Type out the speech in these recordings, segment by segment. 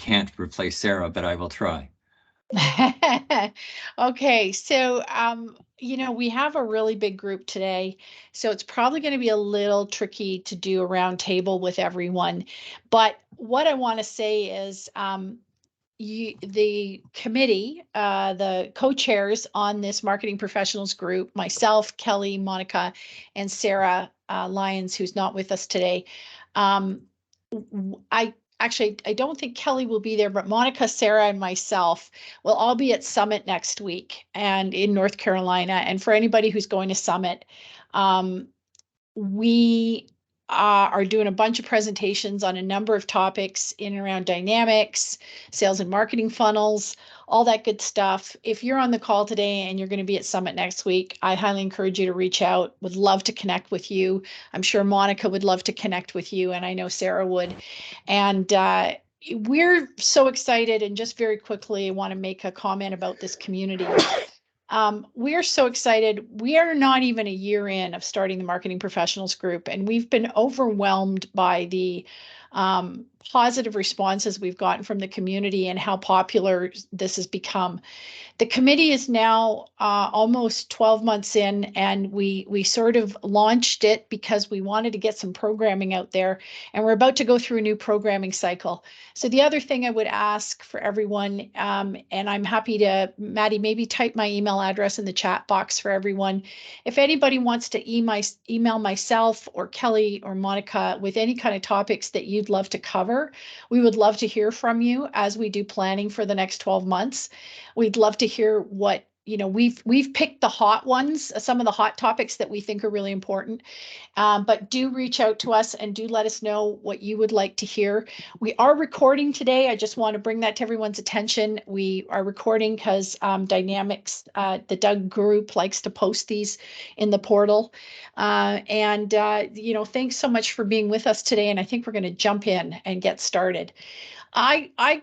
can't replace Sarah, but I will try. Okay, so we have a really big group today, so it's probably going to be a little tricky to do a round table with everyone. But what I want to say is the committee, the co-chairs on this marketing professionals group, myself, Kelly, Monica, and Sarah Lyons, who's not with us today. I actually, I don't think Kelly will be there, but Monica, Sarah, and myself will all be at Summit next week and in North Carolina. And for anybody who's going to Summit, we are doing a bunch of presentations on a number of topics in and around dynamics, sales and marketing funnels, all that good stuff. If you're on the call today and you're going to be at Summit next week, I highly encourage you to reach out. Would love to connect with you. I'm sure Monica would love to connect with you, and I know Sarah would. And we're so excited. And just very quickly, I want to make a comment about this community. We are so excited. We are not even a year in of starting the Marketing Professionals Group, and we've been overwhelmed by the positive responses we've gotten from the community and how popular this has become. The committee is now almost 12 months in, and we sort of launched it because we wanted to get some programming out there, and we're about to go through a new programming cycle. So the other thing I would ask for everyone, and I'm happy to, Maddie, maybe type my email address in the chat box for everyone. If anybody wants to email myself or Kelly or Monica with any kind of topics that you'd love to cover, we would love to hear from you as we do planning for the next 12 months. We'd love to hear what, we've picked the hot ones, some of the hot topics that we think are really important. But do reach out to us and do let us know what you would like to hear. We are recording today. I just want to bring that to everyone's attention. We are recording because Dynamics, the Doug group, likes to post these in the portal. Thanks so much for being with us today. And I think we're going to jump in and get started. I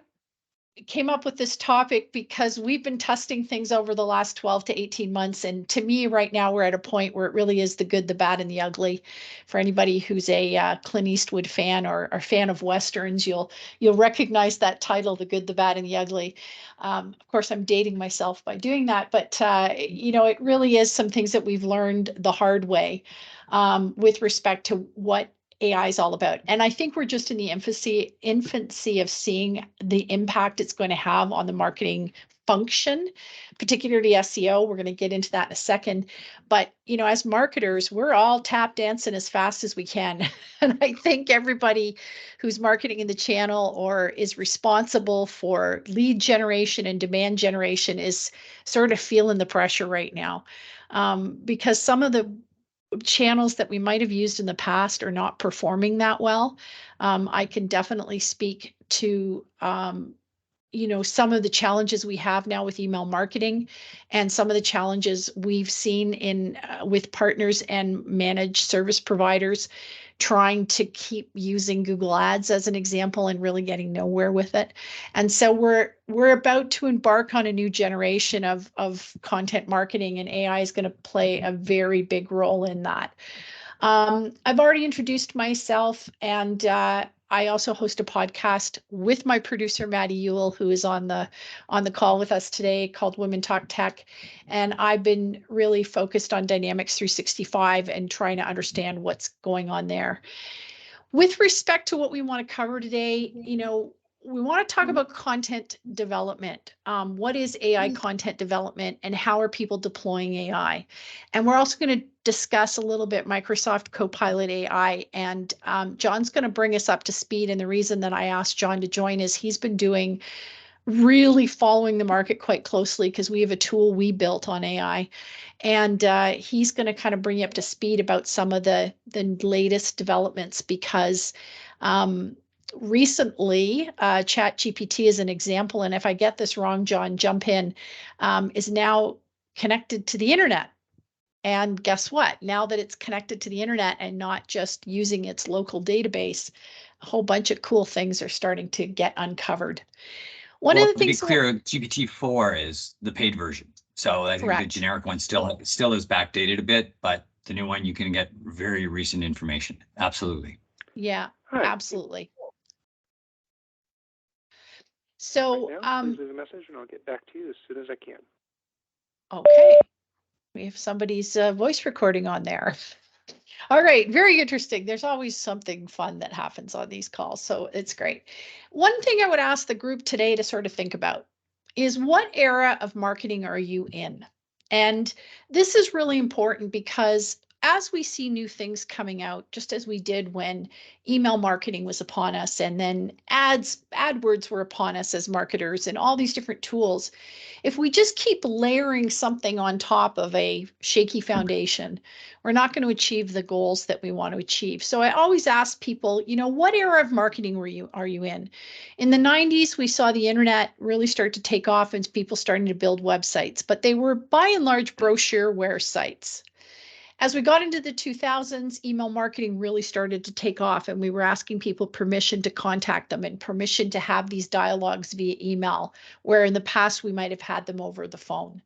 came up with this topic because we've been testing things over the last 12 to 18 months. And to me, right now, we're at a point where it really is the good, the bad, and the ugly. For anybody who's a Clint Eastwood fan or a fan of Westerns, you'll recognize that title, The Good, the Bad, and the Ugly. Of course, I'm dating myself by doing that, but it really is some things that we've learned the hard way with respect to what AI is all about. And I think we're just in the infancy of seeing the impact it's going to have on the marketing function, particularly SEO. We're going to get into that in a second. But, as marketers, we're all tap dancing as fast as we can. And I think everybody who's marketing in the channel or is responsible for lead generation and demand generation is sort of feeling the pressure right now. Because some of the channels that we might have used in the past are not performing that well. I can definitely speak to, some of the challenges we have now with email marketing and some of the challenges we've seen in with partners and managed service providers trying to keep using Google Ads as an example and really getting nowhere with it. And so we're about to embark on a new generation of content marketing, and AI is going to play a very big role in that. I've already introduced myself, and I also host a podcast with my producer, Maddie Ewell, who is on the call with us today, called Women Talk Tech. And I've been really focused on Dynamics 365 and trying to understand what's going on there. With respect to what we want to cover today, we want to talk about content development. What is AI content development, and how are people deploying AI? And we're also going to discuss a little bit Microsoft CoPilot AI. And John's going to bring us up to speed. And the reason that I asked John to join is he's been really following the market quite closely because we have a tool we built on AI. And he's going to kind of bring you up to speed about some of the latest developments because recently, ChatGPT is an example, and if I get this wrong, John, jump in, is now connected to the internet. And guess what? Now that it's connected to the internet and not just using its local database, a whole bunch of cool things are starting to get uncovered. One of the things, to be clear, GPT-4 is the paid version. So I think the generic one still is backdated a bit, but the new one, you can get very recent information. Absolutely. Yeah, absolutely. So, please leave a message and I'll get back to you as soon as I can. Okay. We have somebody's voice recording on there. All right, very interesting. There's always something fun that happens on these calls, so it's great. One thing I would ask the group today to sort of think about is, what era of marketing are you in? And this is really important because as we see new things coming out, just as we did when email marketing was upon us, and then AdWords were upon us as marketers, and all these different tools, if we just keep layering something on top of a shaky foundation, we're not going to achieve the goals that we want to achieve. So I always ask people, what era of marketing are you in? In the 90s, we saw the internet really start to take off and people starting to build websites, but they were by and large brochureware sites. As we got into the 2000s, email marketing really started to take off, and we were asking people permission to contact them and permission to have these dialogues via email, where in the past we might have had them over the phone.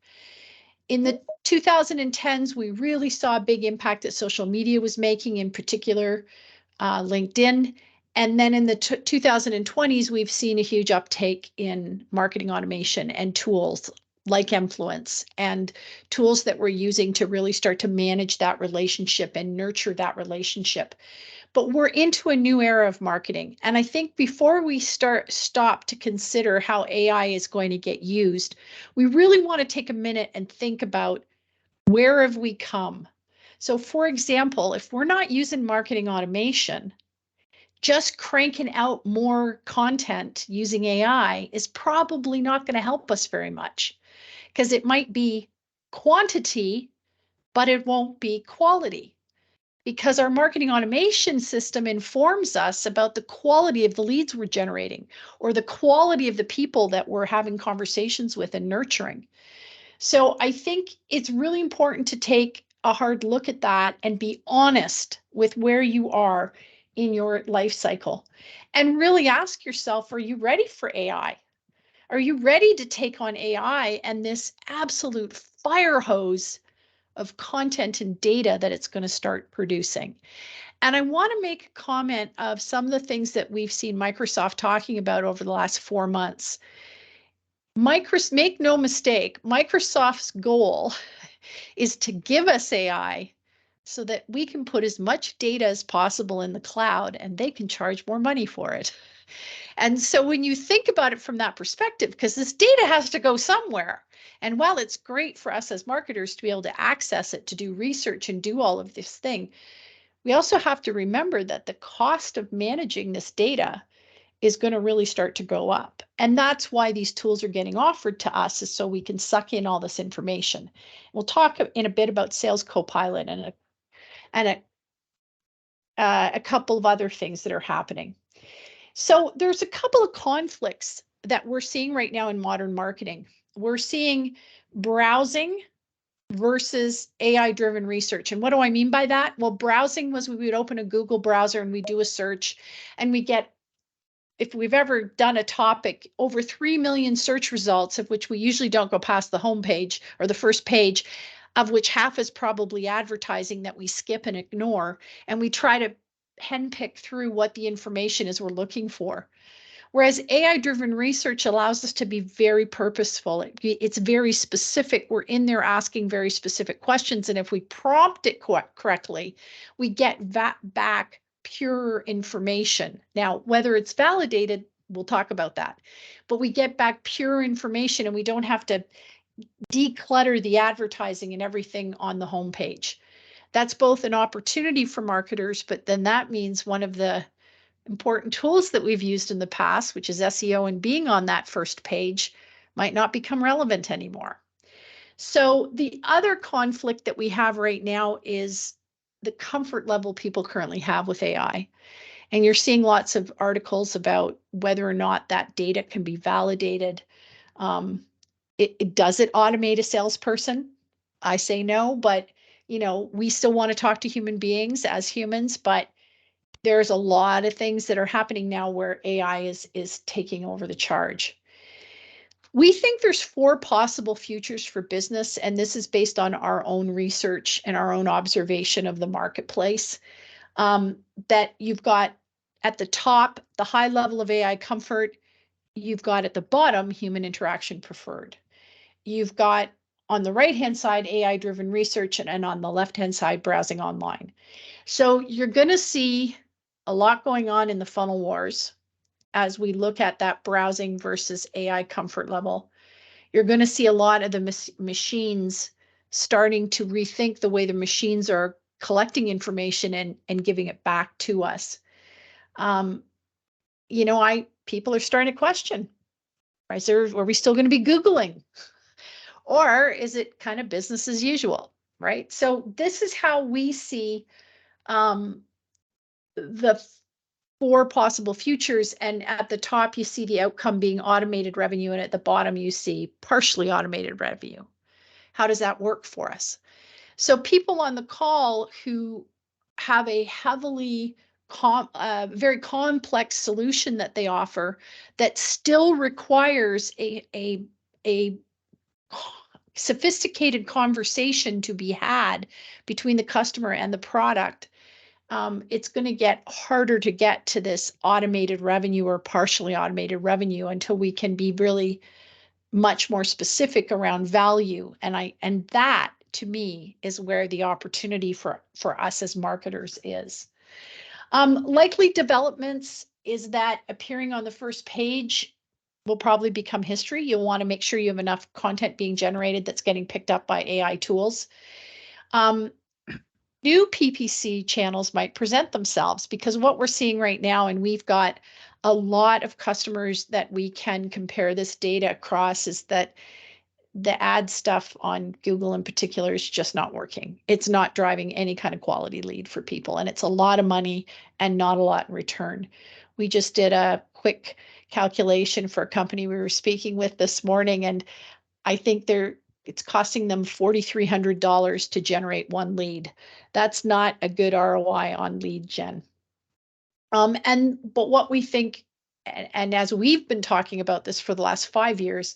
In the 2010s, we really saw a big impact that social media was making, in particular LinkedIn. And then in the 2020s, we've seen a huge uptake in marketing automation and tools like Influence, and tools that we're using to really start to manage that relationship and nurture that relationship. But we're into a new era of marketing. And I think before we stop to consider how AI is going to get used, we really want to take a minute and think about, where have we come? So for example, if we're not using marketing automation, just cranking out more content using AI is probably not going to help us very much, because it might be quantity, but it won't be quality, because our marketing automation system informs us about the quality of the leads we're generating, or the quality of the people that we're having conversations with and nurturing. So I think it's really important to take a hard look at that and be honest with where you are in your life cycle, and really ask yourself, are you ready for AI? Are you ready to take on AI and this absolute fire hose of content and data that it's going to start producing? And I want to make a comment of some of the things that we've seen Microsoft talking about over the last 4 months. Make no mistake, Microsoft's goal is to give us AI so that we can put as much data as possible in the cloud, and they can charge more money for it. And so when you think about it from that perspective, because this data has to go somewhere, and while it's great for us as marketers to be able to access it, to do research and do all of this thing, we also have to remember that the cost of managing this data is going to really start to go up. And that's why these tools are getting offered to us, is so we can suck in all this information. We'll talk in a bit about Sales CoPilot and a couple of other things that are happening. So there's a couple of conflicts that we're seeing right now in modern marketing. We're seeing browsing versus AI-driven research. And what do I mean by that? Well, browsing was we would open a Google browser and we do a search, and we get, if we've ever done a topic, over 3 million search results, of which we usually don't go past the home page or the first page, of which half is probably advertising that we skip and ignore. And we try to handpick through what the information is we're looking for. Whereas AI-driven research allows us to be very purposeful. It's very specific. We're in there asking very specific questions. And if we prompt it correctly, we get back pure information. Now, whether it's validated, we'll talk about that. But we get back pure information, and we don't have to declutter the advertising and everything on the homepage. That's both an opportunity for marketers, but then that means one of the important tools that we've used in the past, which is SEO and being on that first page, might not become relevant anymore. So the other conflict that we have right now is the comfort level people currently have with AI. And you're seeing lots of articles about whether or not that data can be validated. Does it automate a salesperson? I say no, but we still want to talk to human beings as humans, but there's a lot of things that are happening now where AI is taking over the charge. We think there's 4 possible futures for business, and this is based on our own research and our own observation of the marketplace. That you've got at the top, the high level of AI comfort. you've got at the bottom human interaction preferred. You've got on the right-hand side AI-driven research, and on the left-hand side browsing online. So you're going to see a lot going on in the funnel wars as we look at that browsing versus AI comfort level. You're going to see a lot of the machines starting to rethink the way the machines are collecting information and giving it back to us. You know, people are starting to question, are we still going to be Googling? Or is it kind of business as usual, right? So this is how we see the 4 possible futures. And at the top, you see the outcome being automated revenue. And at the bottom, you see partially automated revenue. How does that work for us? So people on the call who have a heavily very complex solution that they offer that still requires a sophisticated conversation to be had between the customer and the product, it's going to get harder to get to this automated revenue or partially automated revenue until we can be really much more specific around value. And that to me is where the opportunity for us as marketers is. Likely developments is that appearing on the first page will probably become history. You'll want to make sure you have enough content being generated that's getting picked up by AI tools. New PPC channels might present themselves, because what we're seeing right now, and we've got a lot of customers that we can compare this data across, is that the ad stuff on Google in particular is just not working. It's not driving any kind of quality lead for people, and it's a lot of money and not a lot in return. We just did a quick calculation for a company we were speaking with this morning, and I think it's costing them $4,300 to generate one lead. That's not a good ROI on lead gen. But what we think, and as we've been talking about this for the last 5 years,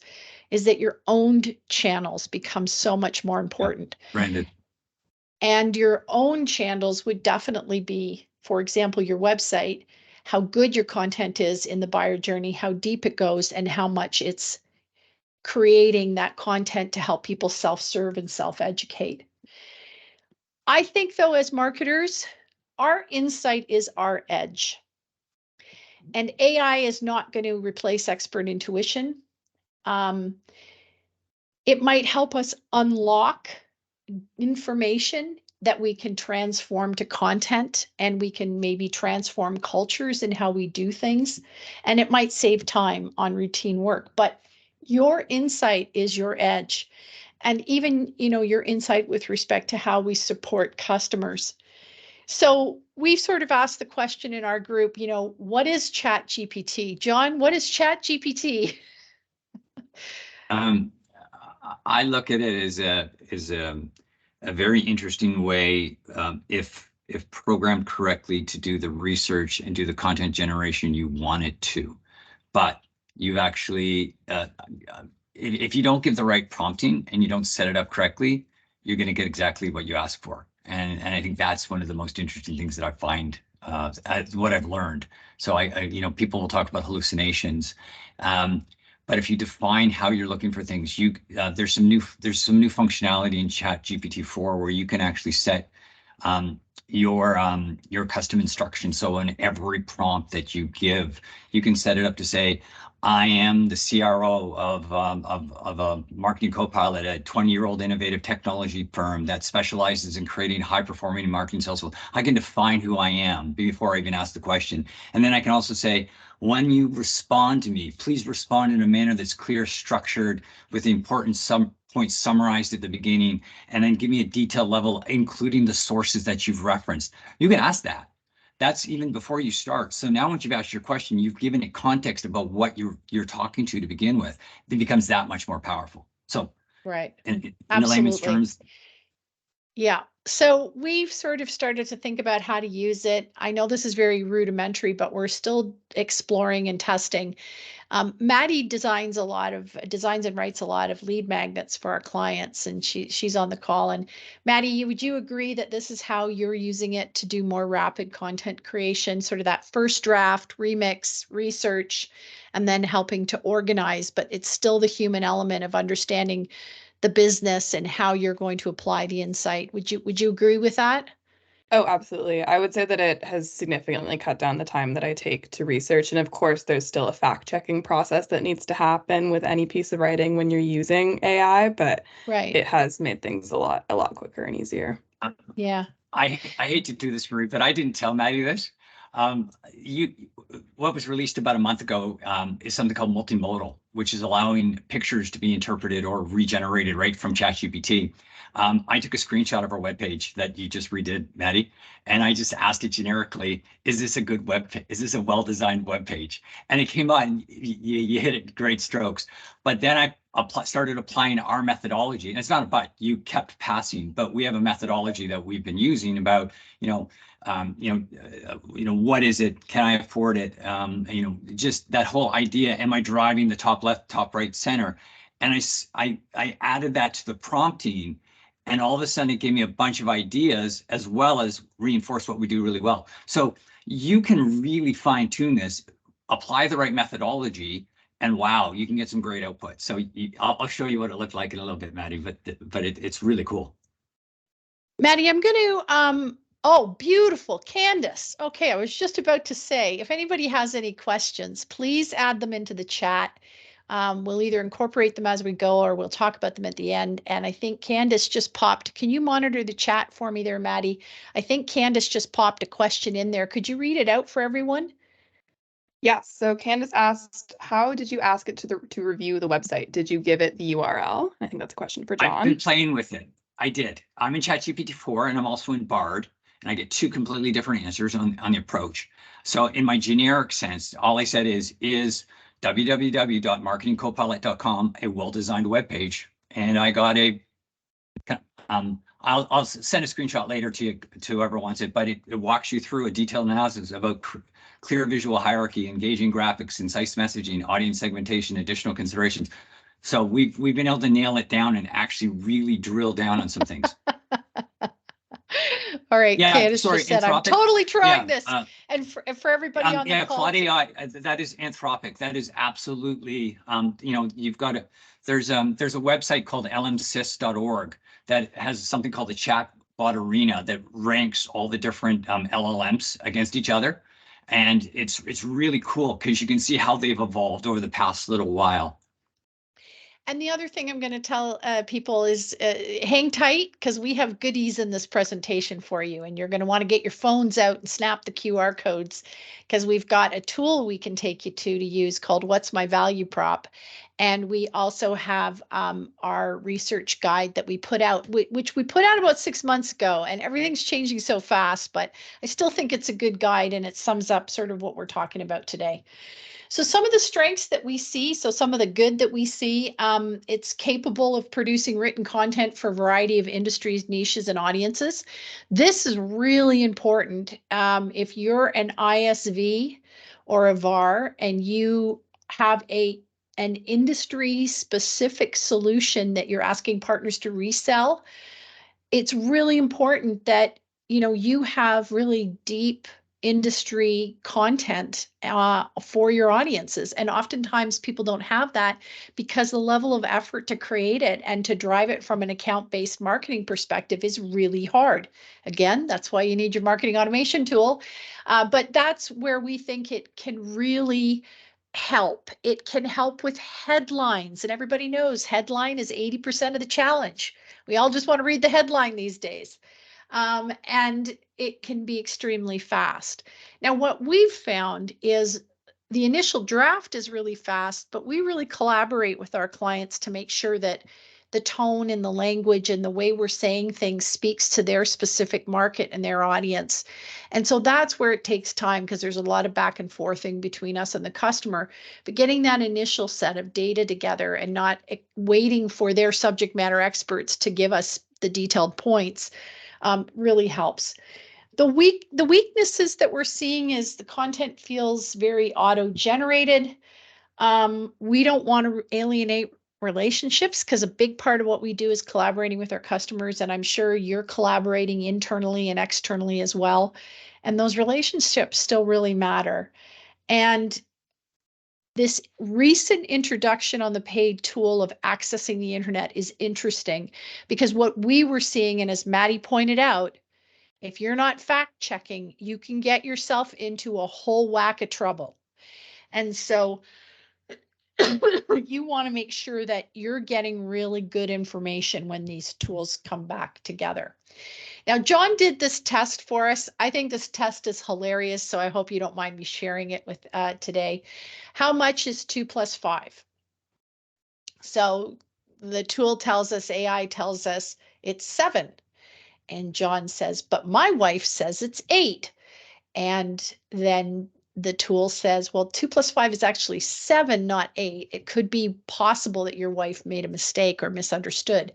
is that your owned channels become so much more important. Branded. And your own channels would definitely be, for example, your website, how good your content is in the buyer journey, how deep it goes, and how much it's creating that content to help people self-serve and self-educate. I think, though, as marketers, our insight is our edge. And AI is not going to replace expert intuition. It might help us unlock information that we can transform to content, and we can maybe transform cultures in how we do things. And it might save time on routine work, but your insight is your edge. And even, your insight with respect to how we support customers. So we've sort of asked the question in our group, what is ChatGPT? John, what is ChatGPT? I look at it as a very interesting way, if programmed correctly, to do the research and do the content generation you want it to. But you've actually, if you don't give the right prompting and you don't set it up correctly, you're going to get exactly what you ask for. And I think that's one of the most interesting things that I find, what I've learned. So people will talk about hallucinations. But if you define how you're looking for things, there's some new functionality in ChatGPT 4 where you can actually set your custom instructions. So in every prompt that you give, you can set it up to say, I am the CRO of a marketing CoPilot, a 20-year-old innovative technology firm that specializes in creating high-performing marketing sales. I can define who I am before I even ask the question. And then I can also say, when you respond to me, please respond in a manner that's clear, structured, with the important points summarized at the beginning, and then give me a detailed level, including the sources that you've referenced. You can ask that. That's even before you start. So now once you've asked your question, you've given it context about what you're talking to begin with. It becomes that much more powerful. So right. in the layman's terms. Yeah. So we've sort of started to think about how to use it. I know this is very rudimentary, but we're still exploring and testing. Maddie designs and writes a lot of lead magnets for our clients, and she's on the call. And Maddie, would you agree that this is how you're using it to do more rapid content creation, sort of that first draft, remix, research, and then helping to organize, but it's still the human element of understanding the business and how you're going to apply the insight. Would you agree with that? Oh, absolutely. I would say that it has significantly cut down the time that I take to research. And of course, there's still a fact-checking process that needs to happen with any piece of writing when you're using AI, but Right. it has made things a lot quicker and easier. Yeah. I hate to do this, Marie, but I didn't tell Maddie this. What was released about a month ago is something called multimodal, which is allowing pictures to be interpreted or regenerated right from ChatGPT. I took a screenshot of our webpage that you just redid, Maddie, and I just asked it generically, is this a good is this a well-designed web page? And it came on, you hit it great strokes. But then I started applying our methodology, and it's not a but, you kept passing, but we have a methodology that we've been using about, what is it? Can I afford it? Just that whole idea, am I driving the top left, top right, center? And I added that to the prompting, and all of a sudden it gave me a bunch of ideas as well as reinforce what we do really well. So you can really fine tune this, apply the right methodology, and wow, you can get some great output. So I'll show you what it looked like in a little bit, Maddie, but it's really cool. Maddie, I'm going to, oh, beautiful. Candace. Okay, I was just about to say, if anybody has any questions, please add them into the chat. We'll either incorporate them as we go or we'll talk about them at the end. And I think Candace just popped. Can you monitor the chat for me there, Maddie? I think Candace just popped a question in there. Could you read it out for everyone? Yes. So Candace asked, how did you ask it to review the website? Did you give it the URL? I think that's a question for John. I've been playing with it. I did. I'm in ChatGPT 4 and I'm also in Bard, and I get two completely different answers on the approach. So in my generic sense, all I said is www.marketingcopilot.com, a well-designed web page, and I got a. I'll send a screenshot later to whoever wants it, but it walks you through a detailed analysis about clear visual hierarchy, engaging graphics, concise messaging, audience segmentation, additional considerations. So we've been able to nail it down and actually really drill down on some things. All right, Yeah, Candace sorry, just said, I'm Anthropic. totally trying Yeah, this. And for everybody on the yeah, call. Claudia, that is Anthropic. That is absolutely, you've got to, there's a website called lmsys.org that has something called the chatbot arena that ranks all the different LLMs against each other. And it's really cool because you can see how they've evolved over the past little while. And the other thing I'm going to tell people is hang tight, because we have goodies in this presentation for you. And you're going to want to get your phones out and snap the QR codes, because we've got a tool we can take you to use called What's My Value Prop. And we also have our research guide that we put out, which we put out about 6 months ago. And everything's changing so fast, but I still think it's a good guide, and it sums up sort of what we're talking about today. So some of the strengths that we see, so some of the good that we see, it's capable of producing written content for a variety of industries, niches, and audiences. This is really important. If you're an ISV or a VAR and you have an industry specific solution that you're asking partners to resell, it's really important that you have really deep industry content for your audiences. And oftentimes people don't have that because the level of effort to create it and to drive it from an account-based marketing perspective is really hard. Again, that's why you need your marketing automation tool. But that's where we think it can really help. It can help with headlines, and everybody knows headline is 80% of the challenge. We all just want to read the headline these days. And it can be extremely fast. Now, what we've found is the initial draft is really fast, but we really collaborate with our clients to make sure that the tone and the language and the way we're saying things speaks to their specific market and their audience. And so that's where it takes time, because there's a lot of back and forthing between us and the customer. But getting that initial set of data together and not waiting for their subject matter experts to give us the detailed points really helps. The weaknesses that we're seeing is the content feels very auto-generated. We don't want to alienate relationships, because a big part of what we do is collaborating with our customers, and I'm sure you're collaborating internally and externally as well. And those relationships still really matter. And this recent introduction on the paid tool of accessing the internet is interesting, because what we were seeing, and as Maddie pointed out, if you're not fact checking, you can get yourself into a whole whack of trouble. And so you want to make sure that you're getting really good information when these tools come back together. Now, John did this test for us. I think this test is hilarious, so I hope you don't mind me sharing it with today. How much is 2 + 5? So the tool tells us, AI tells us it's 7. And John says, but my wife says it's 8. And then the tool says, well, 2 + 5 is actually 7, not 8. It could be possible that your wife made a mistake or misunderstood.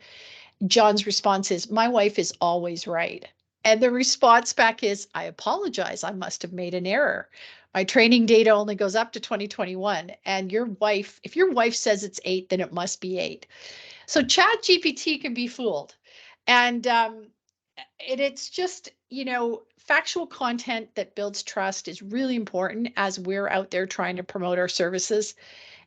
John's response is, my wife is always right. And the response back is, I apologize, I must have made an error. My training data only goes up to 2021. And your wife, if your wife says it's 8, then it must be 8. So ChatGPT can be fooled. And it's just, factual content that builds trust is really important as we're out there trying to promote our services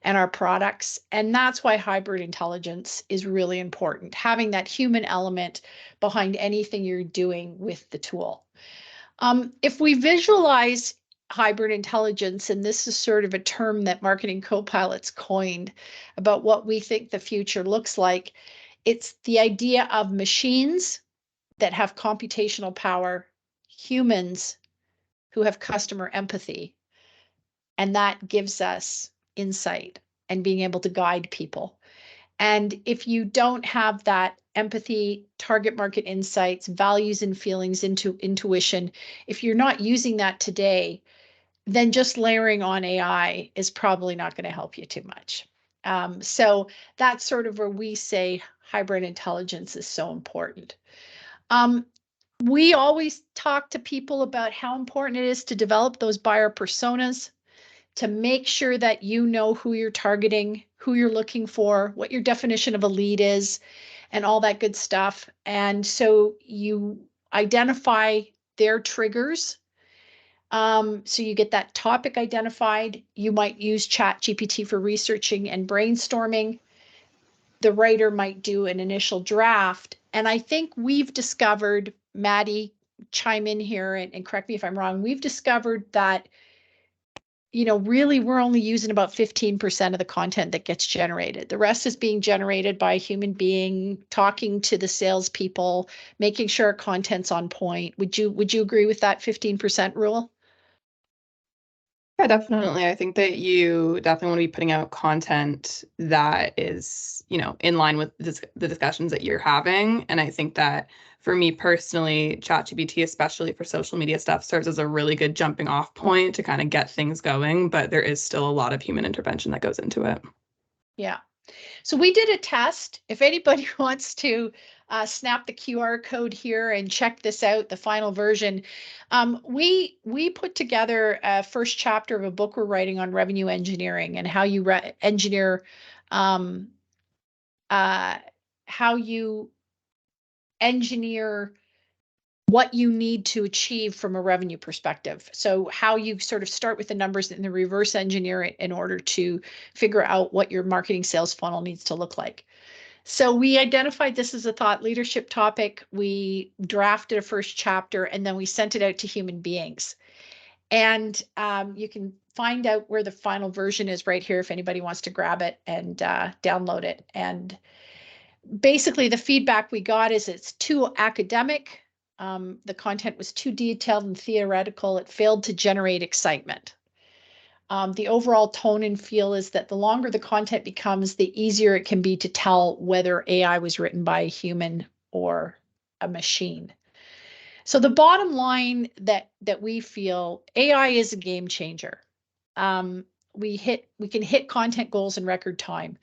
and our products. And that's why hybrid intelligence is really important, having that human element behind anything you're doing with the tool. If we visualize hybrid intelligence, and this is sort of a term that Marketing CoPilot's coined about what we think the future looks like, it's the idea of machines that have computational power, humans who have customer empathy, and that gives us insight and being able to guide people. And if you don't have that empathy, target market insights, values and feelings, intuition, if you're not using that today, then just layering on AI is probably not going to help you too much. So that's sort of where we say hybrid intelligence is so important. We always talk to people about how important it is to develop those buyer personas, to make sure that you know who you're targeting, who you're looking for, what your definition of a lead is, and all that good stuff. And so you identify their triggers. So you get that topic identified. You might use ChatGPT for researching and brainstorming. The writer might do an initial draft. And I think we've discovered, Maddie, chime in here and correct me if I'm wrong, we've discovered that, really we're only using about 15% of the content that gets generated. The rest is being generated by a human being, talking to the salespeople, making sure our content's on point. Would you agree with that 15% rule? Yeah, definitely. I think that you definitely want to be putting out content that is, in line with the discussions that you're having. And I think that for me personally, ChatGPT, especially for social media stuff, serves as a really good jumping off point to kind of get things going. But there is still a lot of human intervention that goes into it. Yeah. So we did a test. If anybody wants to snap the QR code here and check this out, the final version, we put together a first chapter of a book we're writing on revenue engineering and how you engineer, what you need to achieve from a revenue perspective. So how you sort of start with the numbers and then reverse engineer it in order to figure out what your marketing sales funnel needs to look like. So we identified this as a thought leadership topic. We drafted a first chapter and then we sent it out to human beings. And you can find out where the final version is right here if anybody wants to grab it and download it. And basically the feedback we got is it's too academic. The content was too detailed and theoretical. It failed to generate excitement. The overall tone and feel is that the longer the content becomes, the easier it can be to tell whether AI was written by a human or a machine. So the bottom line that we feel, AI is a game changer. We can hit content goals in record time.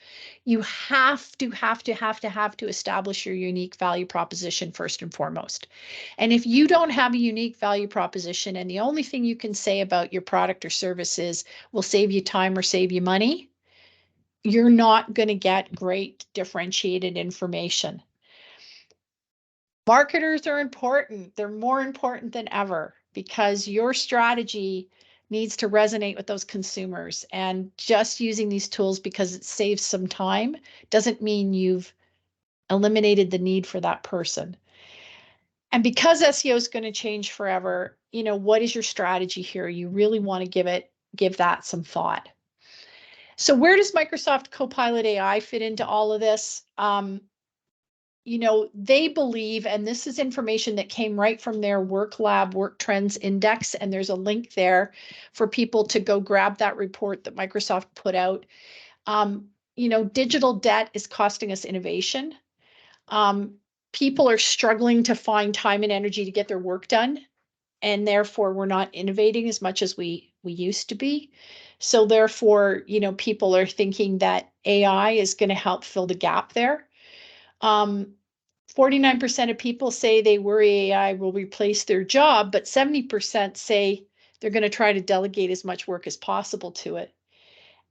You have to establish your unique value proposition first and foremost. And if you don't have a unique value proposition and the only thing you can say about your product or service is will save you time or save you money, you're not going to get great differentiated information. Marketers are important. They're more important than ever because your strategy needs to resonate with those consumers. And just using these tools because it saves some time doesn't mean you've eliminated the need for that person. And because SEO is going to change forever, what is your strategy here? You really want to give that some thought. So where does Microsoft Copilot AI fit into all of this? They believe, and this is information that came right from their Work Lab Work Trends Index, and there's a link there for people to go grab that report that Microsoft put out. Digital debt is costing us innovation. People are struggling to find time and energy to get their work done, and therefore we're not innovating as much as we used to be. So therefore, people are thinking that AI is going to help fill the gap there. 49% of people say they worry AI will replace their job, but 70% say they're going to try to delegate as much work as possible to it.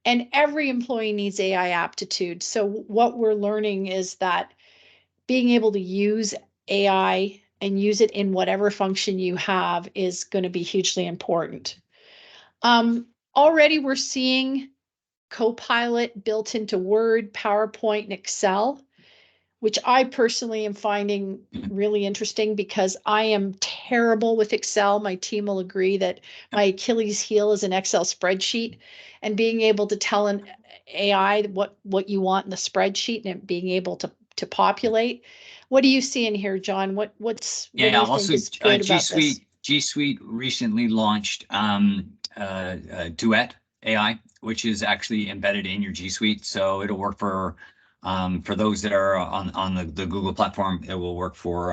And every employee needs AI aptitude. So what we're learning is that being able to use AI and use it in whatever function you have is going to be hugely important. Already we're seeing CoPilot built into Word, PowerPoint, and Excel, which I personally am finding really interesting because I am terrible with Excel. My team will agree that my Achilles heel is an Excel spreadsheet, and being able to tell an AI what you want in the spreadsheet and being able to populate. What do you see in here, John? What do you think is good about this? G Suite recently launched Duet AI, which is actually embedded in your G Suite. So it'll work for those that are on the Google platform. It will work for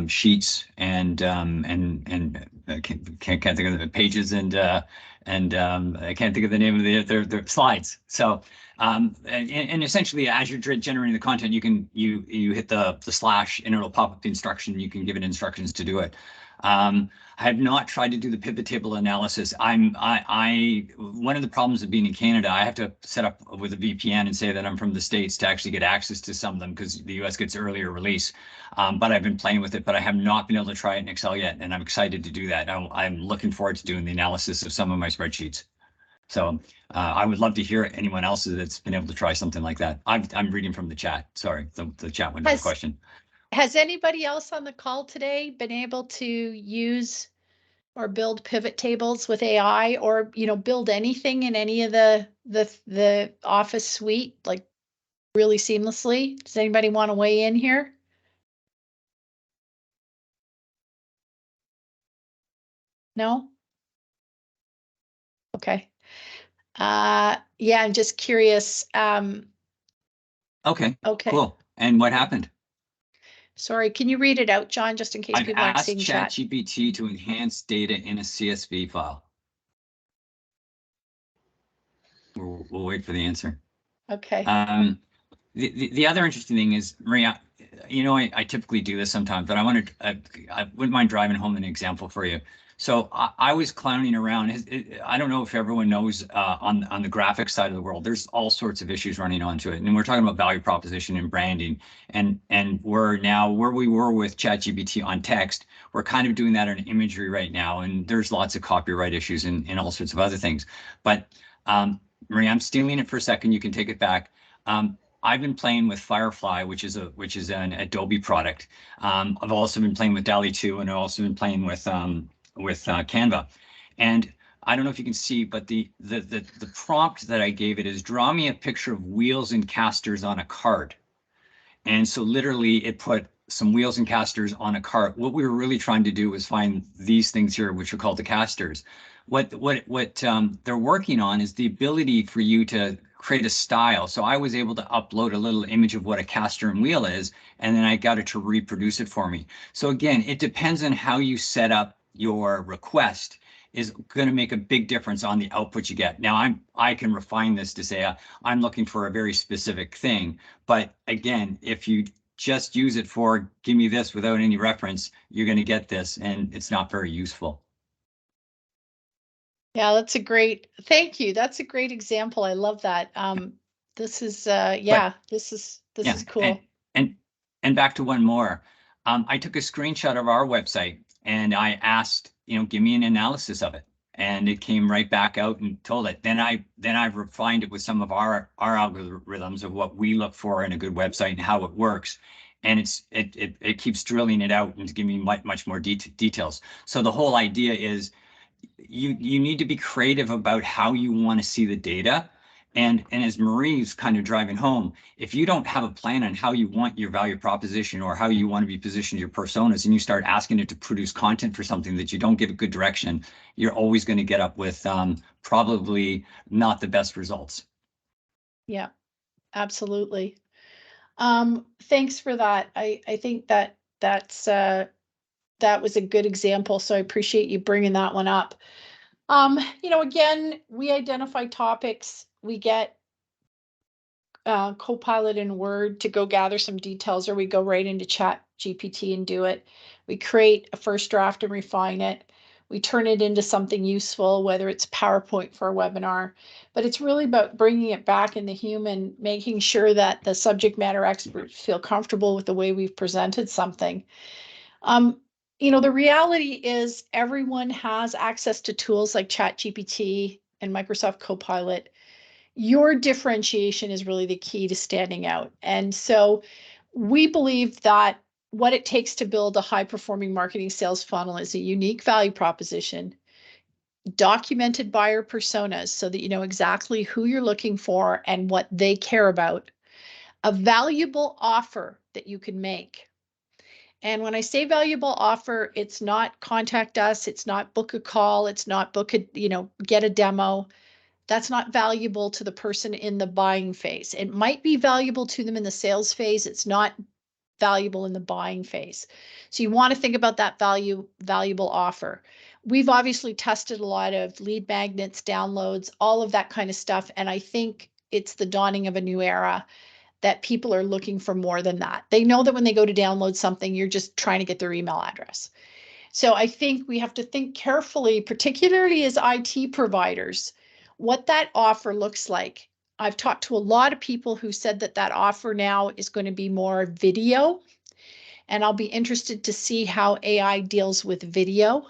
Sheets and I can't think of the Pages and I can't think of the name of their Slides. So and essentially, as you're generating the content, you hit the slash and it'll pop up the instruction. You can give it instructions to do it. I have not tried to do the pivot table analysis. One of the problems of being in Canada, I have to set up with a VPN and say that I'm from the States to actually get access to some of them because the US gets earlier release. But I've been playing with it, but I have not been able to try it in Excel yet. And I'm excited to do that. I'm looking forward to doing the analysis of some of my spreadsheets. So I would love to hear anyone else that's been able to try something like that. I'm reading from the chat. Sorry, the chat window question. Has anybody else on the call today been able to use or build pivot tables with AI or, build anything in any of the Office suite, like really seamlessly? Does anybody want to weigh in here? No? Okay. Yeah, I'm just curious. Okay. Okay. Cool. And what happened? Sorry, can you read it out, John, just in case people aren't seeing chat? I've asked ChatGPT to enhance data in a CSV file. We'll wait for the answer. Okay. The other interesting thing is, Maria, I typically do this sometimes, but I wouldn't mind driving home an example for you. So I was clowning around. I don't know if everyone knows on the graphic side of the world, there's all sorts of issues running onto it. And we're talking about value proposition and branding. And we're now where we were with ChatGPT on text, we're kind of doing that on imagery right now. And there's lots of copyright issues and all sorts of other things. But Maria, I'm stealing it for a second. You can take it back. I've been playing with Firefly, which is an Adobe product. I've also been playing with DALL-E 2, and I've also been playing with Canva. And I don't know if you can see, but the prompt that I gave it is draw me a picture of wheels and casters on a cart. And so literally it put some wheels and casters on a cart. What we were really trying to do was find these things here, which are called the casters. what they're working on is the ability for you to create a style. So I was able to upload a little image of what a caster and wheel is, and then I got it to reproduce it for me. So again, it depends on how you set up your request is going to make a big difference on the output you get. Now I can refine this to say I'm looking for a very specific thing, but again, if you just use it for give me this without any reference, you're going to get this, and it's not very useful. Yeah, that's a great, thank you. That's a great example. I love that. This is, yeah, this is cool. And back to one more. I took a screenshot of our website and I asked, give me an analysis of it. And it came right back out and told it. Then I've refined it with some of our algorithms of what we look for in a good website and how it works. And it keeps drilling it out and giving me much more details. So the whole idea is you need to be creative about how you want to see the data. And as Marie's kind of driving home, if you don't have a plan on how you want your value proposition or how you want to be positioned your personas, and you start asking it to produce content for something that you don't give a good direction, you're always going to get up with probably not the best results. Yeah, absolutely. Thanks for that. I think that was a good example. So I appreciate you bringing that one up. Again, we identify topics, we get CoPilot in Word to go gather some details, or we go right into ChatGPT and do it. We create a first draft and refine it. We turn it into something useful, whether it's PowerPoint for a webinar, but it's really about bringing it back in the human, making sure that the subject matter experts feel comfortable with the way we've presented something. The reality is everyone has access to tools like ChatGPT and Microsoft Copilot. Your differentiation is really the key to standing out. And so we believe that what it takes to build a high-performing marketing sales funnel is a unique value proposition, documented buyer personas so that you know exactly who you're looking for and what they care about, a valuable offer that you can make. And when I say valuable offer, it's not contact us, it's not book a call, it's not book a, get a demo. That's not valuable to the person in the buying phase. It might be valuable to them in the sales phase. It's not valuable in the buying phase. So you want to think about that valuable offer. We've obviously tested a lot of lead magnets, downloads, all of that kind of stuff. And I think it's the dawning of a new era that people are looking for more than that. They know that when they go to download something, you're just trying to get their email address. So I think we have to think carefully, particularly as IT providers, what that offer looks like. I've talked to a lot of people who said that offer now is going to be more video, and I'll be interested to see how AI deals with video.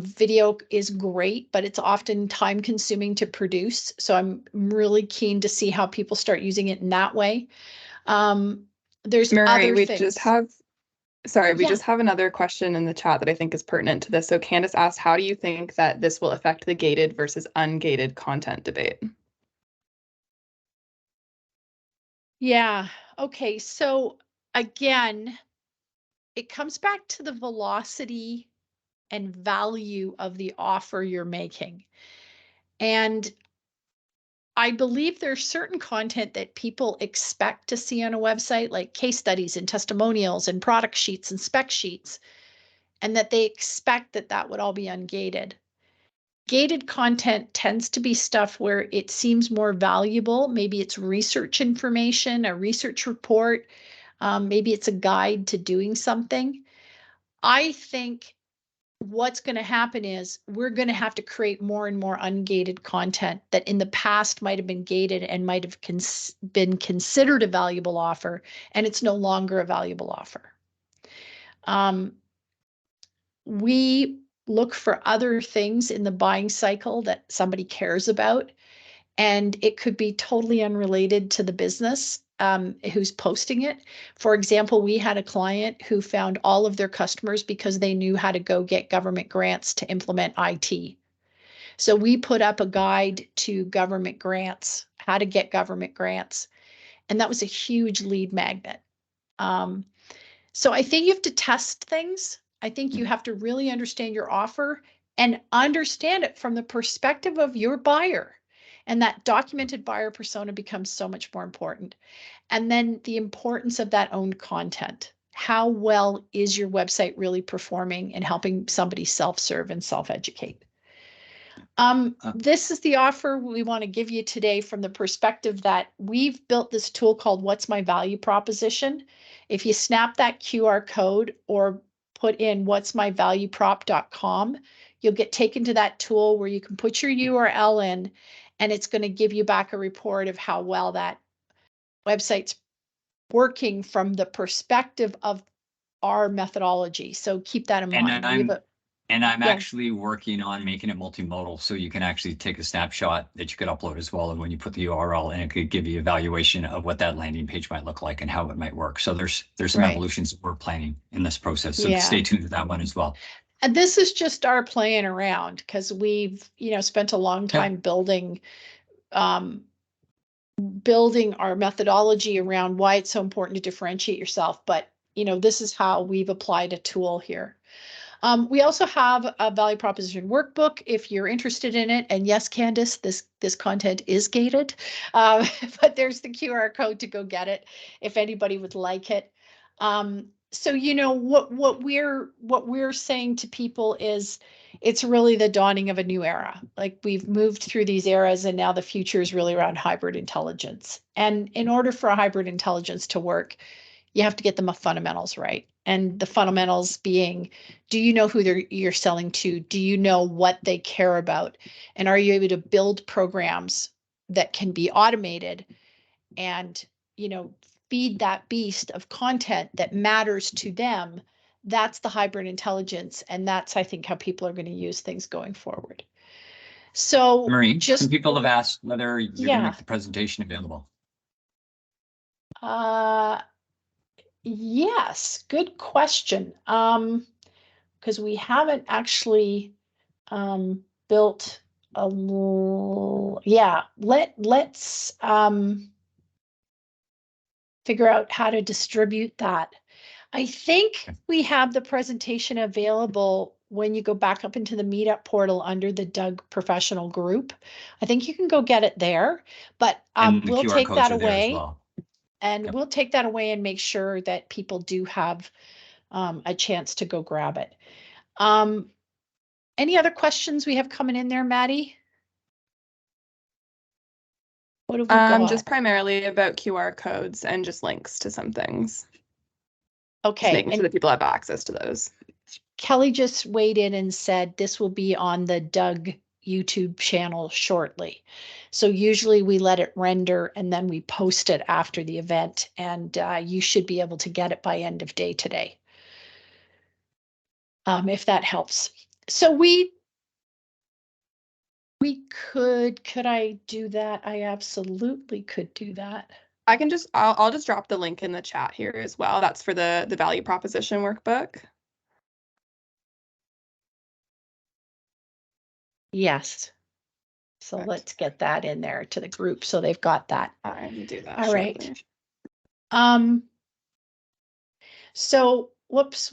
Video is great, but it's often time consuming to produce. So I'm really keen to see how people start using it in that way. There's Mary, other we things. just have another question in the chat that I think is pertinent to this. So Candace asked, how do you think that this will affect the gated versus ungated content debate? Yeah. Okay. So again, it comes back to the velocity and value of the offer you're making. And I believe there's certain content that people expect to see on a website, like case studies and testimonials and product sheets and spec sheets, and that they expect that would all be ungated. Gated content tends to be stuff where it seems more valuable. Maybe it's research information, a research report. Maybe it's a guide to doing something. I think what's going to happen is we're going to have to create more and more ungated content that in the past might have been gated and might have been considered a valuable offer, and it's no longer a valuable offer. We look for other things in the buying cycle that somebody cares about, and it could be totally unrelated to the business who's posting it. For example, we had a client who found all of their customers because they knew how to go get government grants to implement IT. So we put up a guide to government grants, how to get government grants, and that was a huge lead magnet. So I think you have to test things. I think you have to really understand your offer and understand it from the perspective of your buyer. And that documented buyer persona becomes so much more important. And then the importance of that owned content. How well is your website really performing and helping somebody self-serve and self-educate? This is the offer we want to give you today from the perspective that we've built this tool called What's My Value Proposition. If you snap that QR code or put in what'smyvalueprop.com, you'll get taken to that tool where you can put your URL in, and it's going to give you back a report of how well that website's working from the perspective of our methodology. So keep that in mind. And I'm actually working on making it multimodal, so you can actually take a snapshot that you could upload as well. And when you put the URL in, it could give you evaluation of what that landing page might look like and how it might work. So there's some evolutions that we're planning in this process. So stay tuned to that one as well. And this is just our playing around, because we've, spent a long time building our methodology around why it's so important to differentiate yourself. But, this is how we've applied a tool here. We also have a value proposition workbook if you're interested in it. And yes, Candace, this content is gated, but there's the QR code to go get it if anybody would like it. So what we're saying to people is it's really the dawning of a new era. Like, we've moved through these eras, and now the future is really around hybrid intelligence. And in order for a hybrid intelligence to work, you have to get the fundamentals right. And the fundamentals being, do you know who you're selling to? Do you know what they care about? And are you able to build programs that can be automated and, feed that beast of content that matters to them? That's the hybrid intelligence. And that's, I think, how people are going to use things going forward. So, Marie, some people have asked whether you're going to make the presentation available. Yes, good question. Because we haven't actually built a let's figure out how to distribute that. I think we have the presentation available when you go back up into the Meetup portal under the Doug Professional Group. I think you can go get it there, but we'll take that away. And we'll take that away and make sure that people do have a chance to go grab it. Any other questions we have coming in there, Maddie? What have we got? Just primarily about QR codes and just links to some things. Okay. Just making sure that people have access to those. Kelly just weighed in and said this will be on the Doug YouTube channel shortly. So usually we let it render and then we post it after the event, and you should be able to get it by end of day today. If that helps. So we could I do that? I absolutely could do that. I'll just drop the link in the chat here as well. That's for the value proposition workbook. Yes. So let's get that in there to the group so they've got that. I can do that. All shortly. right. So whoops.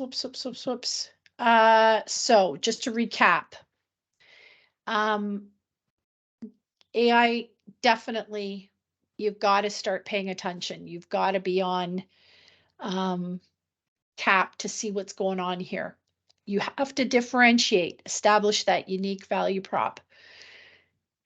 So just to recap, AI, definitely, you've got to start paying attention. You've got to be on tap to see what's going on here. You have to differentiate, establish that unique value prop.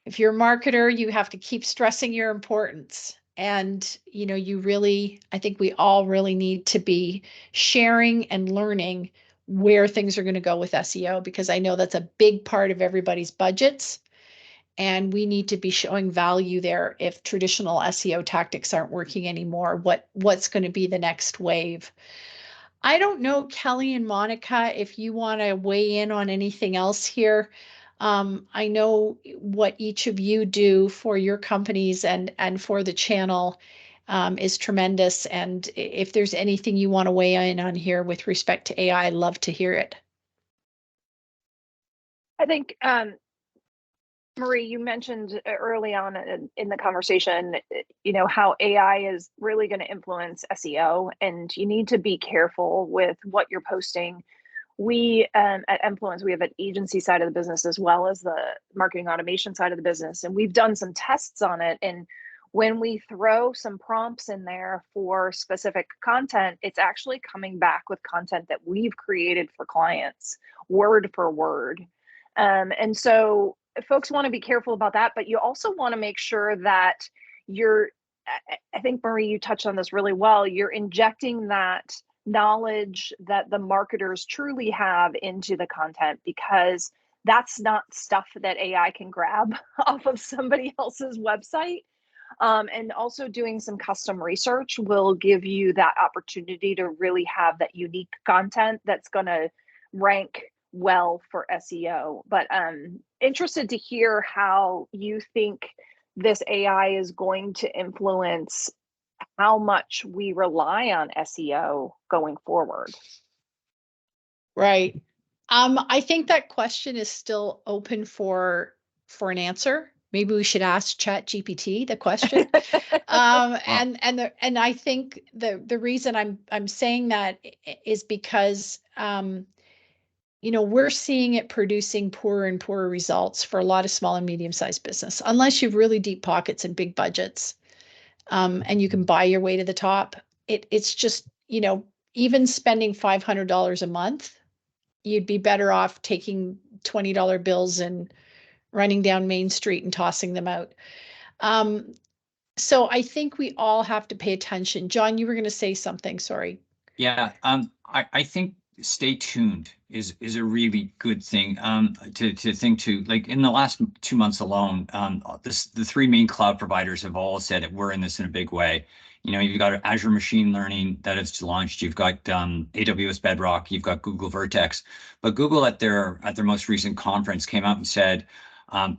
If you're a marketer, you have to keep stressing your importance. And, you really, I think we all really need to be sharing and learning where things are going to go with SEO, because I know that's a big part of everybody's budgets. And we need to be showing value there. If traditional SEO tactics aren't working anymore, what's going to be the next wave? I don't know, Kelly and Monica, if you want to weigh in on anything else here. I know what each of you do for your companies and for the channel is tremendous. And if there's anything you want to weigh in on here with respect to AI, I'd love to hear it. I think, Marie, you mentioned early on in the conversation, how AI is really going to influence SEO, and you need to be careful with what you're posting we at Influence, we have an agency side of the business as well as the marketing automation side of the business. And we've done some tests on it. And when we throw some prompts in there for specific content, it's actually coming back with content that we've created for clients, word for word. And so folks want to be careful about that, but you also want to make sure that I think, Marie, you touched on this really well. You're injecting that knowledge that the marketers truly have into the content, because that's not stuff that AI can grab off of somebody else's website. And also doing some custom research will give you that opportunity to really have that unique content that's going to rank well for SEO. But interested to hear how you think this AI is going to influence how much we rely on SEO going forward. Right. I think that question is still open for an answer. Maybe we should ask ChatGPT the question. And I think the reason I'm saying that is because we're seeing it producing poorer and poorer results for a lot of small and medium-sized business, unless you have really deep pockets and big budgets, and you can buy your way to the top. It's just, even spending $500 a month, you'd be better off taking $20 bills and running down Main Street and tossing them out. So I think we all have to pay attention. John, you were going to say something, sorry. Yeah, I think stay tuned is a really good thing to think to. Like in the last 2 months alone, the three main cloud providers have all said that we're in this in a big way. You've got Azure Machine Learning that has launched. You've got AWS Bedrock. You've got Google Vertex. But Google at their most recent conference came out and said,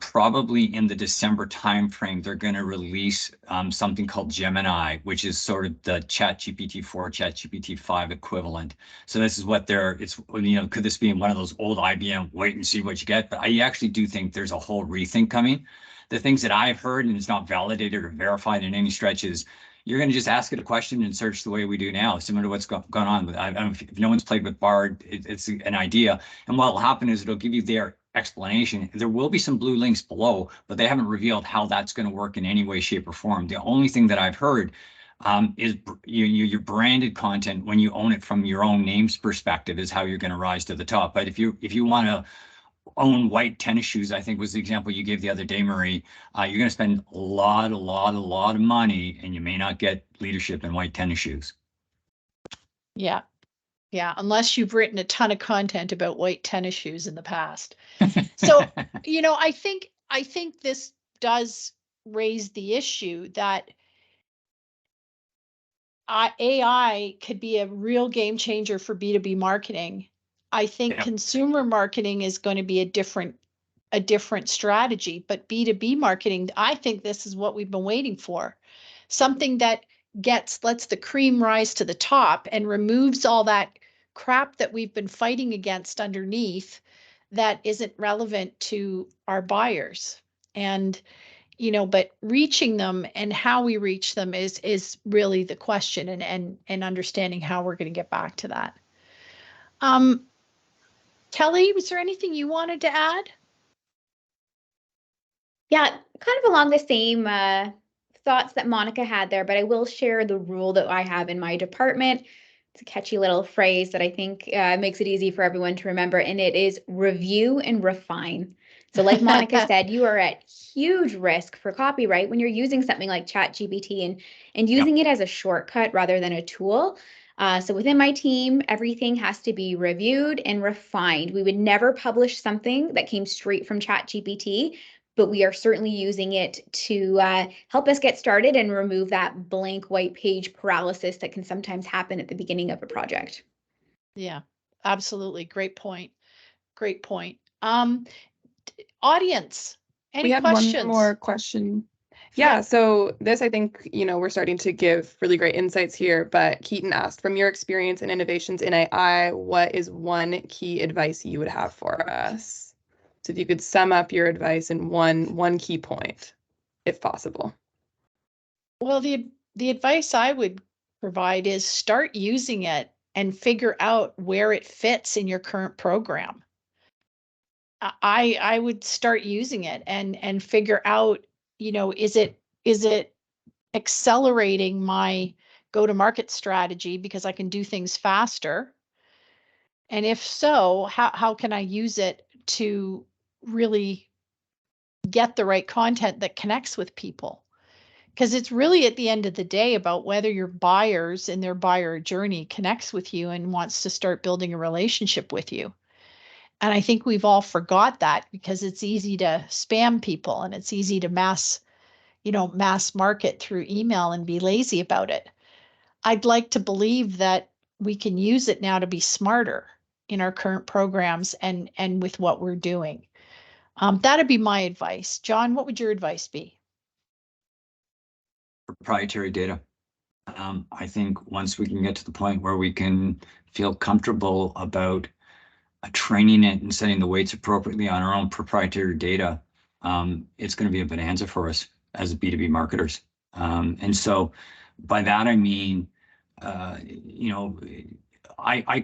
probably in the December timeframe, they're going to release something called Gemini, which is sort of the ChatGPT 4, ChatGPT 5 equivalent. So this is what could this be in one of those old IBM wait and see what you get? But I actually do think there's a whole rethink coming. The things that I've heard, and it's not validated or verified in any stretch, is you're going to just ask it a question and search the way we do now, similar to what's gone on. I don't know if no one's played with Bard, it's an idea. And what will happen is it'll give you their explanation. There will be some blue links below, but they haven't revealed how that's going to work in any way, shape, or form. The only thing that I've heard is your branded content, when you own it from your own name's perspective, is how you're going to rise to the top. But if you want to own white tennis shoes, I think was the example you gave the other day, Marie, you're going to spend a lot of money, and you may not get leadership in white tennis shoes. Yeah. Yeah, unless you've written a ton of content about white tennis shoes in the past. So, I think this does raise the issue that AI could be a real game changer for B2B marketing. I think consumer marketing is going to be a different strategy, but B2B marketing, I think this is what we've been waiting for. Something that lets the cream rise to the top and removes all that crap that we've been fighting against underneath that isn't relevant to our buyers. And, but reaching them and how we reach them is really the question, and understanding how we're going to get back to that. Kelly, was there anything you wanted to add? Yeah, kind of along the same thoughts that Monica had there, but I will share the rule that I have in my department. It's a catchy little phrase that I think makes it easy for everyone to remember, and it is review and refine. So like Monica said, you are at huge risk for copyright when you're using something like ChatGPT and using it as a shortcut rather than a tool. So within my team, everything has to be reviewed and refined. We would never publish something that came straight from ChatGPT, but we are certainly using it to help us get started and remove that blank white page paralysis that can sometimes happen at the beginning of a project. Yeah, absolutely. Great point. Great point. Audience, any questions? We had one more question. Yeah, so this, I think, we're starting to give really great insights here, but Keaton asked, from your experience and innovations in AI, what is one key advice you would have for us? So if you could sum up your advice in one key point, if possible. Well, the advice I would provide is start using it and figure out where it fits in your current program. I would start using it and figure out, is it accelerating my go-to-market strategy because I can do things faster? And if so, how can I use it to really get the right content that connects with people? Because it's really at the end of the day about whether your buyers in their buyer journey connects with you and wants to start building a relationship with you. And I think we've all forgot that because it's easy to spam people and it's easy to mass market through email and be lazy about it. I'd like to believe that we can use it now to be smarter in our current programs and with what we're doing. That'd be my advice. John, what would your advice be? Proprietary data. I think once we can get to the point where we can feel comfortable about training it and setting the weights appropriately on our own proprietary data, it's going to be a bonanza for us as B2B marketers. And so by that, I mean, I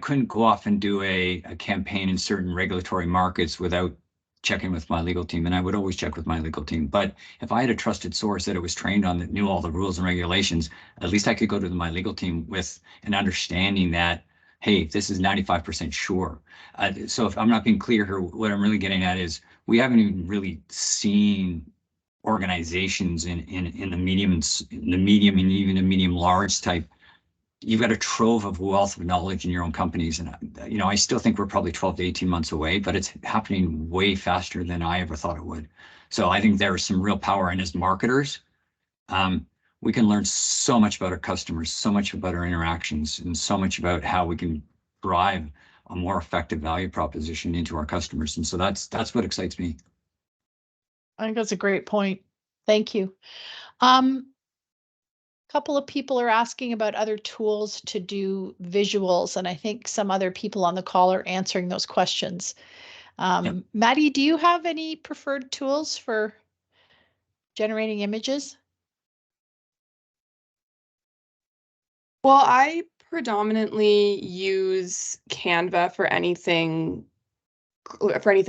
couldn't go off and do a campaign in certain regulatory markets without checking with my legal team, and I would always check with my legal team. But if I had a trusted source that it was trained on that knew all the rules and regulations, at least I could go to my legal team with an understanding that, hey, this is 95% sure. So if I'm not being clear here, what I'm really getting at is we haven't even really seen organizations in the medium and even the medium large type. You've got a trove of wealth of knowledge in your own companies. And, I still think we're probably 12 to 18 months away, but it's happening way faster than I ever thought it would. So I think there's some real power. And as marketers, we can learn so much about our customers, so much about our interactions, and so much about how we can drive a more effective value proposition into our customers. And so that's what excites me. I think that's a great point. Thank you. Couple of people are asking about other tools to do visuals, and I think some other people on the call are answering those questions. Yep. Maddie, do you have any preferred tools for generating images? Well, I predominantly use Canva for anything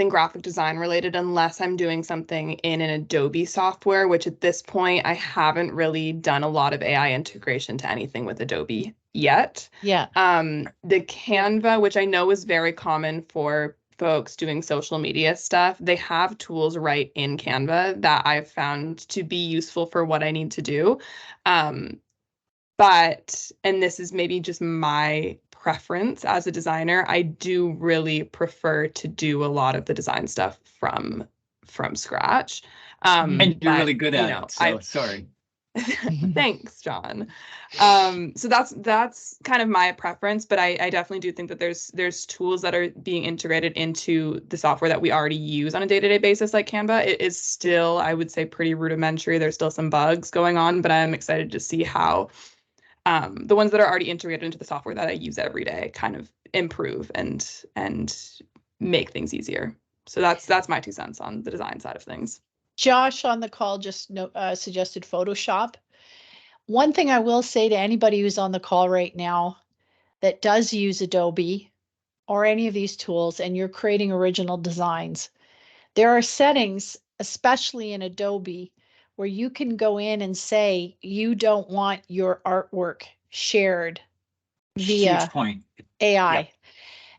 graphic design related, unless I'm doing something in an Adobe software, which at this point I haven't really done a lot of AI integration to anything with Adobe yet. Yeah. The Canva, which I know is very common for folks doing social media stuff, they have tools right in Canva that I've found to be useful for what I need to do. But, and this is maybe just my preference as a designer, I do really prefer to do a lot of the design stuff from scratch. And you're really good at it. So sorry. Thanks, John. So that's kind of my preference, but I definitely do think that there's tools that are being integrated into the software that we already use on a day-to-day basis, like Canva. It is still, I would say, pretty rudimentary. There's still some bugs going on, but I'm excited to see how the ones that are already integrated into the software that I use every day kind of improve and make things easier. So that's my 2 cents on the design side of things. Josh on the call just suggested Photoshop. One thing I will say to anybody who's on the call right now that does use Adobe or any of these tools and you're creating original designs, there are settings, especially in Adobe, where you can go in and say you don't want your artwork shared via Huge point. AI. Yep.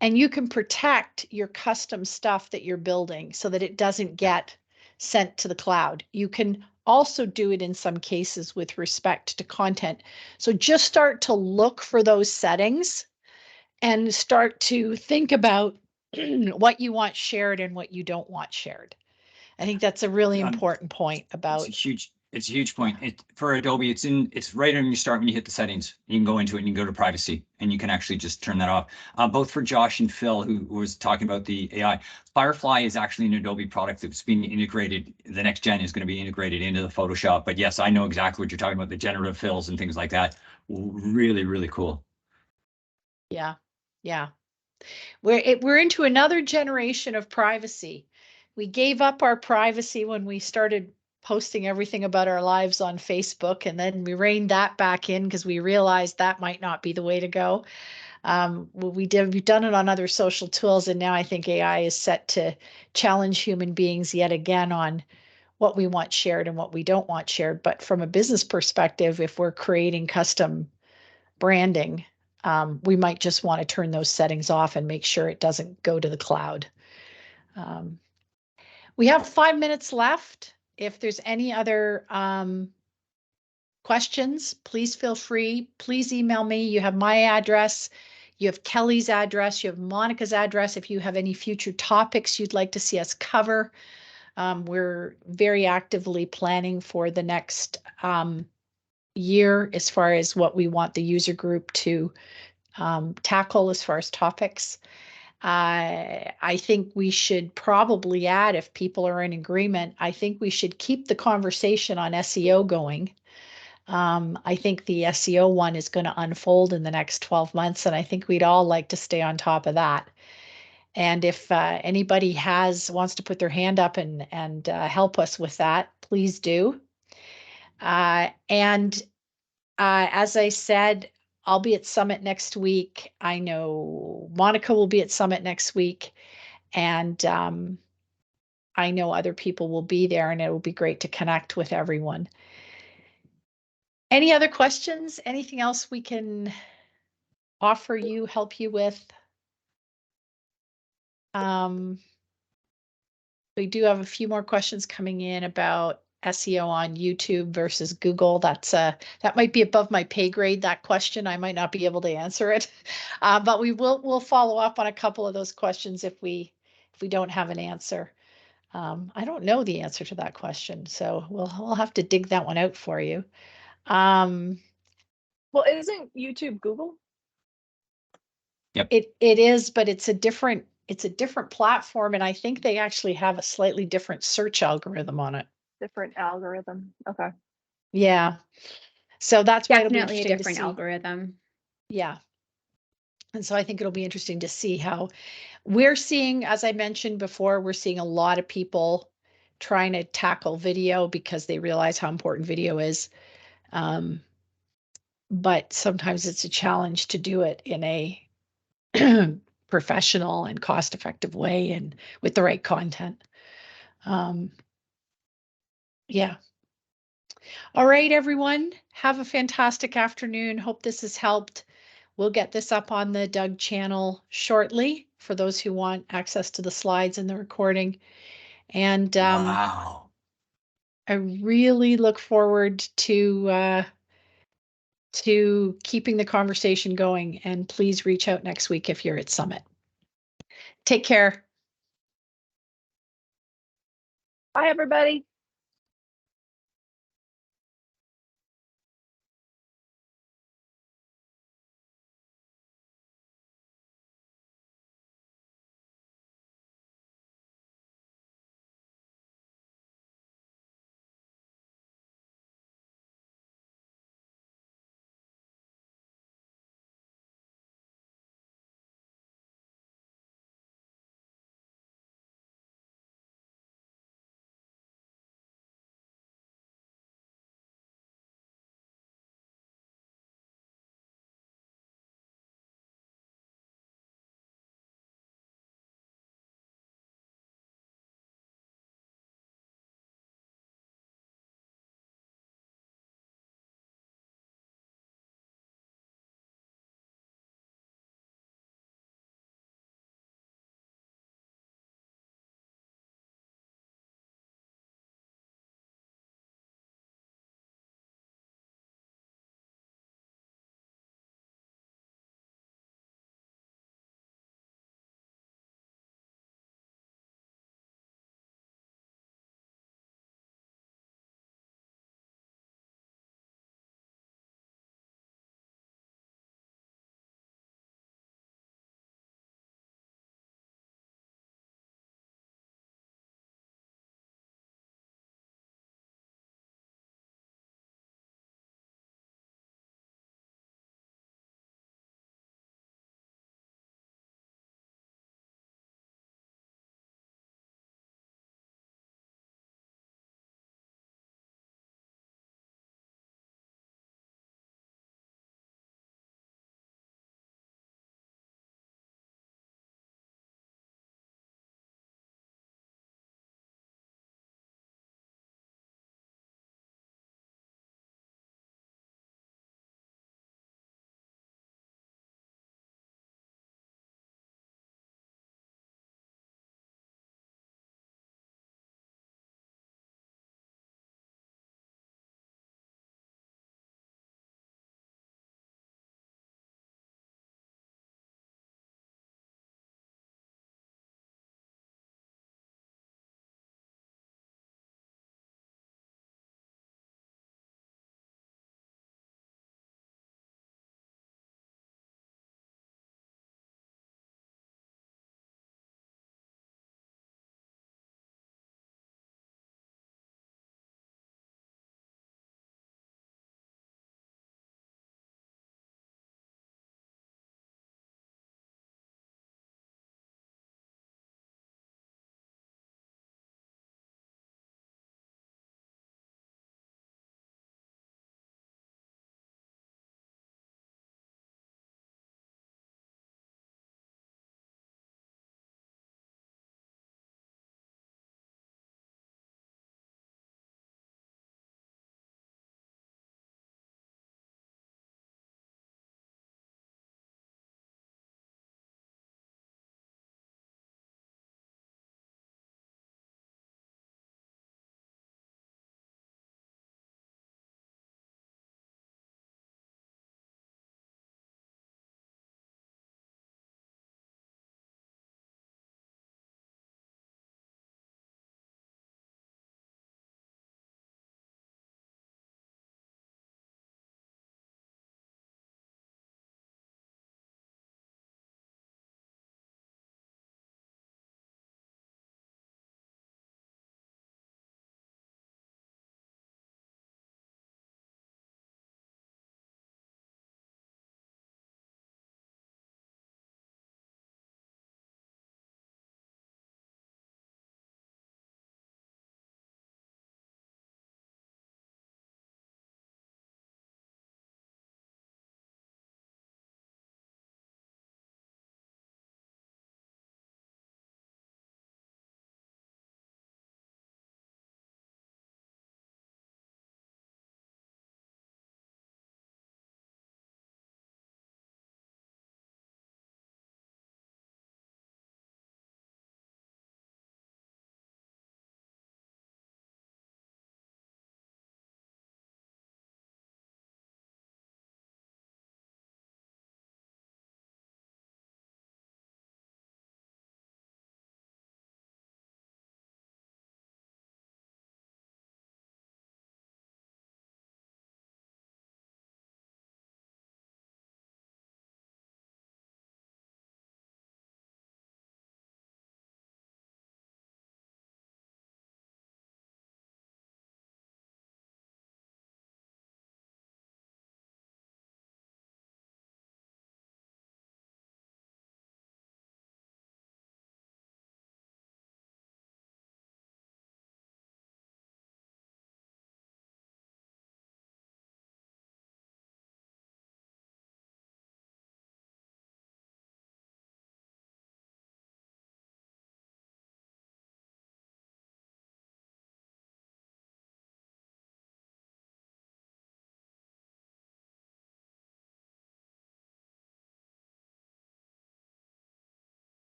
And you can protect your custom stuff that you're building so that it doesn't get sent to the cloud. You can also do it in some cases with respect to content. So just start to look for those settings and start to think about what you want shared and what you don't want shared. I think that's a really important point about. It's a huge point. For Adobe, it's right when you start, when you hit the settings, you can go into it and you can go to privacy and you can actually just turn that off. Both for Josh and Phil, who was talking about the AI, Firefly is actually an Adobe product that's being integrated. The next gen is going to be integrated into the Photoshop. But yes, I know exactly what you're talking about, the generative fills and things like that. Really, really cool. Yeah. Yeah. We're into another generation of privacy. We gave up our privacy when we started posting everything about our lives on Facebook, and then we reined that back in because we realized that might not be the way to go. we've done it on other social tools, and now I think AI is set to challenge human beings yet again on what we want shared and what we don't want shared. But from a business perspective, if we're creating custom branding, we might just want to turn those settings off and make sure it doesn't go to the cloud. We have 5 minutes left. If there's any other questions, please feel free. Please email me. You have my address. You have Kelly's address. You have Monica's address. If you have any future topics you'd like to see us cover, we're very actively planning for the next year as far as what we want the user group to tackle as far as topics. I think we should probably add, if people are in agreement, I think we should keep the conversation on SEO going. I think the SEO one is going to unfold in the next 12 months, and I think we'd all like to stay on top of that. And if anybody wants to put their hand up and help us with that, please do. And as I said, I'll be at Summit next week. I know Monica will be at Summit next week, and I know other people will be there, and it will be great to connect with everyone. Any other questions? Anything else we can offer you, help you with? We do have a few more questions coming in about SEO on YouTube versus Google. That might be above my pay grade, that question. I might not be able to answer it. But we'll follow up on a couple of those questions if we don't have an answer. I don't know the answer to that question, so we'll have to dig that one out for you. Well, isn't YouTube Google? Yep. It is, but it's a different platform, and I think they actually have a slightly different search algorithm on it. Different algorithm. Okay. Yeah. So that's why it'll be Definitely a interesting to different see. algorithm. Yeah. And so I think it'll be interesting to see how we're seeing, as I mentioned before, we're seeing a lot of people trying to tackle video because they realize how important video is. But sometimes it's a challenge to do it in a professional and cost-effective way and with the right content. Yeah. All right, everyone. Have a fantastic afternoon. Hope this has helped. We'll get this up on the Doug channel shortly for those who want access to the slides and the recording. And Wow. I really look forward to keeping the conversation going. And please reach out next week if you're at Summit. Take care. Bye, everybody.